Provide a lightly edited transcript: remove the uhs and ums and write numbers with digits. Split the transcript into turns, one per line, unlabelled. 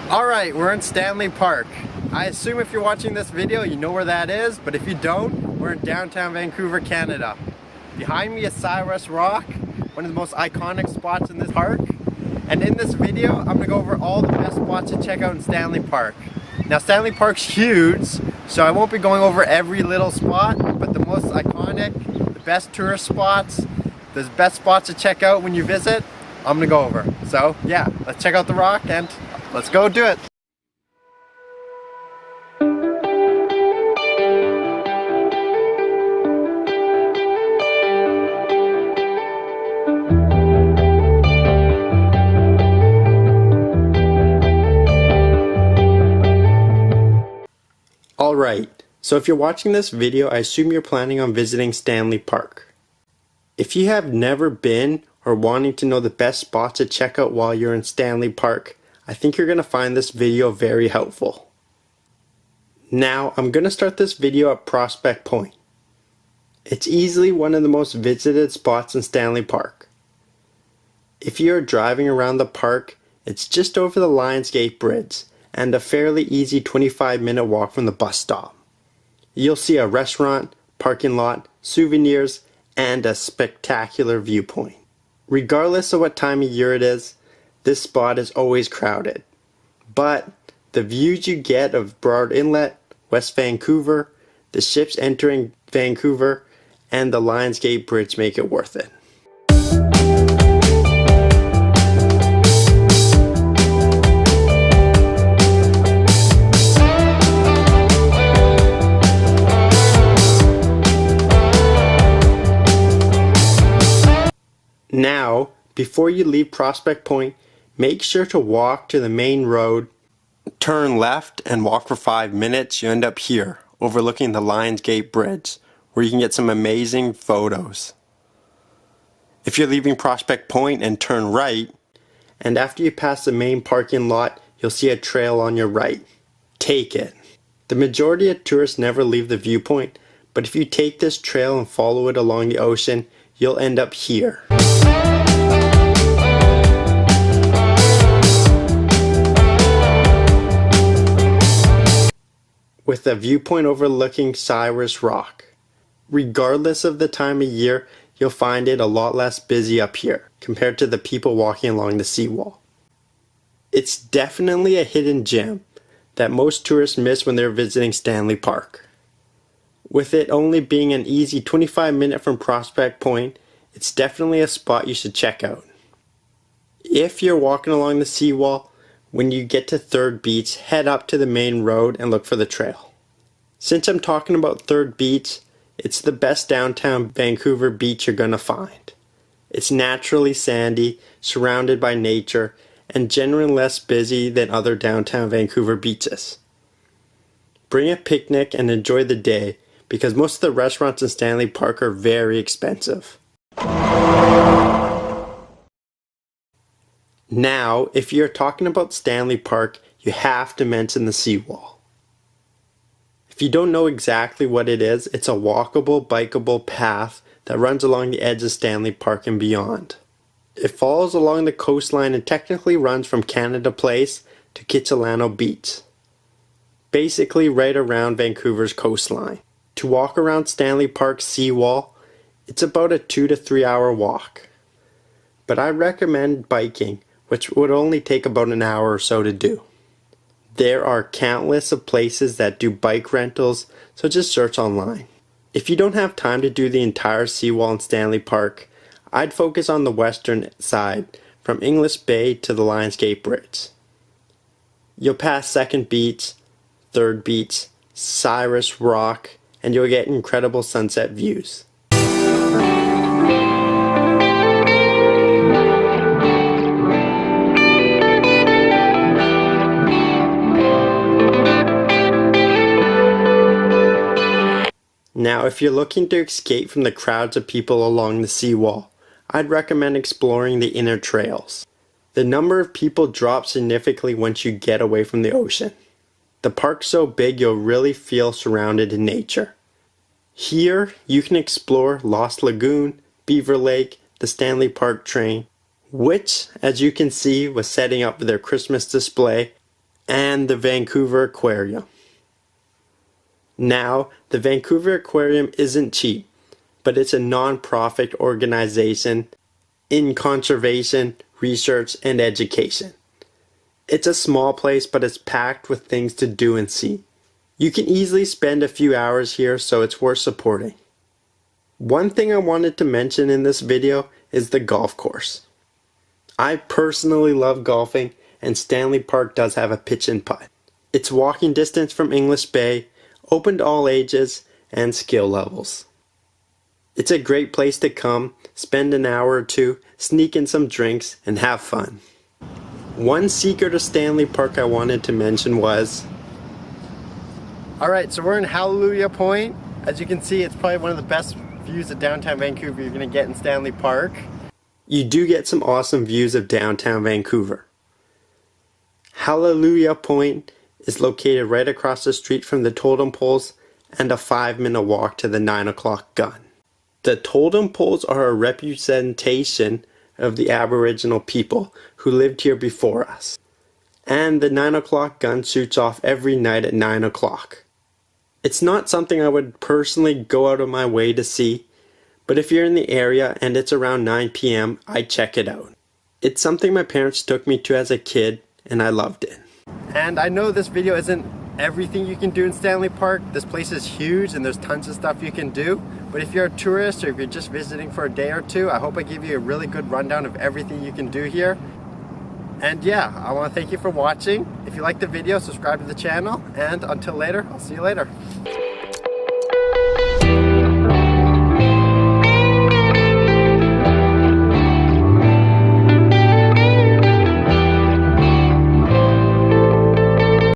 Alright, we're in Stanley Park. I assume if you're watching this video, you know where that is, but if you don't, we're in downtown Vancouver, Canada. Behind me is Cyrus Rock, one of the most iconic spots in this park. And in this video, I'm going to go over all the best spots to check out in Stanley Park. Now, Stanley Park's huge, so I won't be going over every little spot, but the most iconic, the best tourist spots, the best spots to check out when you visit, I'm going to go over. So, yeah, let's check out the rock and let's go do it. Alright, so if you're watching this video, I assume you're planning on visiting Stanley Park. If you have never been or wanting to know the best spots to check out while you're in Stanley Park, I think you're going to find this video very helpful. Now, I'm going to start this video at Prospect Point. It's easily one of the most visited spots in Stanley Park. If you're driving around the park, it's just over the Lionsgate Bridge and a fairly easy 25-minute walk from the bus stop. You'll see a restaurant, parking lot, souvenirs, and a spectacular viewpoint. Regardless of what time of year it is, this spot is always crowded. But the views you get of Broad Inlet, West Vancouver, the ships entering Vancouver, and the Lionsgate Bridge make it worth it. Now, before you leave Prospect Point, make sure to walk to the main road, turn left and walk for 5 minutes. You end up here, overlooking the Lionsgate Bridge, where you can get some amazing photos. If you're leaving Prospect Point and turn right, and after you pass the main parking lot, you'll see a trail on your right. Take it. The majority of tourists never leave the viewpoint, but if you take this trail and follow it along the ocean, you'll end up here. With a viewpoint overlooking Cyrus Rock. Regardless of the time of year, you'll find it a lot less busy up here compared to the people walking along the seawall. It's definitely a hidden gem that most tourists miss when they're visiting Stanley Park. With it only being an easy 25-minute from Prospect Point, it's definitely a spot you should check out. If you're walking along the seawall, when you get to 3rd Beach, head up to the main road and look for the trail. Since I'm talking about 3rd Beach, it's the best downtown Vancouver beach you're gonna find. It's naturally sandy, surrounded by nature, and generally less busy than other downtown Vancouver beaches. Bring a picnic and enjoy the day, because most of the restaurants in Stanley Park are very expensive. Now, if you're talking about Stanley Park, you have to mention the Seawall. If you don't know exactly what it is, it's a walkable, bikeable path that runs along the edge of Stanley Park and beyond. It follows along the coastline and technically runs from Canada Place to Kitsilano Beach. Basically right around Vancouver's coastline. To walk around Stanley Park's Seawall, it's about a 2 to 3 hour walk. But I recommend biking, which would only take about an hour or so to do. There are countless of places that do bike rentals, so just search online. If you don't have time to do the entire seawall in Stanley Park, I'd focus on the western side, from English Bay to the Lionsgate Bridge. You'll pass 2nd Beach, 3rd Beach, Cyrus Rock, and you'll get incredible sunset views. Now, if you're looking to escape from the crowds of people along the seawall, I'd recommend exploring the inner trails. The number of people drops significantly once you get away from the ocean. The park's so big you'll really feel surrounded in nature. Here, you can explore Lost Lagoon, Beaver Lake, the Stanley Park train, which, as you can see, was setting up their Christmas display, and the Vancouver Aquarium. Now, the Vancouver Aquarium isn't cheap, but it's a non-profit organization in conservation, research, and education. It's a small place, but it's packed with things to do and see. You can easily spend a few hours here, so it's worth supporting. One thing I wanted to mention in this video is the golf course. I personally love golfing, and Stanley Park does have a pitch and putt. It's walking distance from English Bay, open to all ages and skill levels. It's a great place to come, spend an hour or two, sneak in some drinks, and have fun. One secret of Stanley Park I wanted to mention was... Alright, so we're in Hallelujah Point. As you can see, it's probably one of the best views of downtown Vancouver you're going to get in Stanley Park. You do get some awesome views of downtown Vancouver. Hallelujah Point is located right across the street from the totem poles and a 5-minute walk to the 9 o'clock gun. The totem poles are a representation of the Aboriginal people who lived here before us. And the 9 o'clock gun shoots off every night at 9 o'clock. It's not something I would personally go out of my way to see, but if you're in the area and it's around 9 p.m., I'd check it out. It's something my parents took me to as a kid, and I loved it. And I know this video isn't everything you can do in Stanley Park. This place is huge and there's tons of stuff you can do. But if you're a tourist or if you're just visiting for a day or two, I hope I gave you a really good rundown of everything you can do here. And yeah, I want to thank you for watching. If you liked the video, subscribe to the channel. And until later, I'll see you later.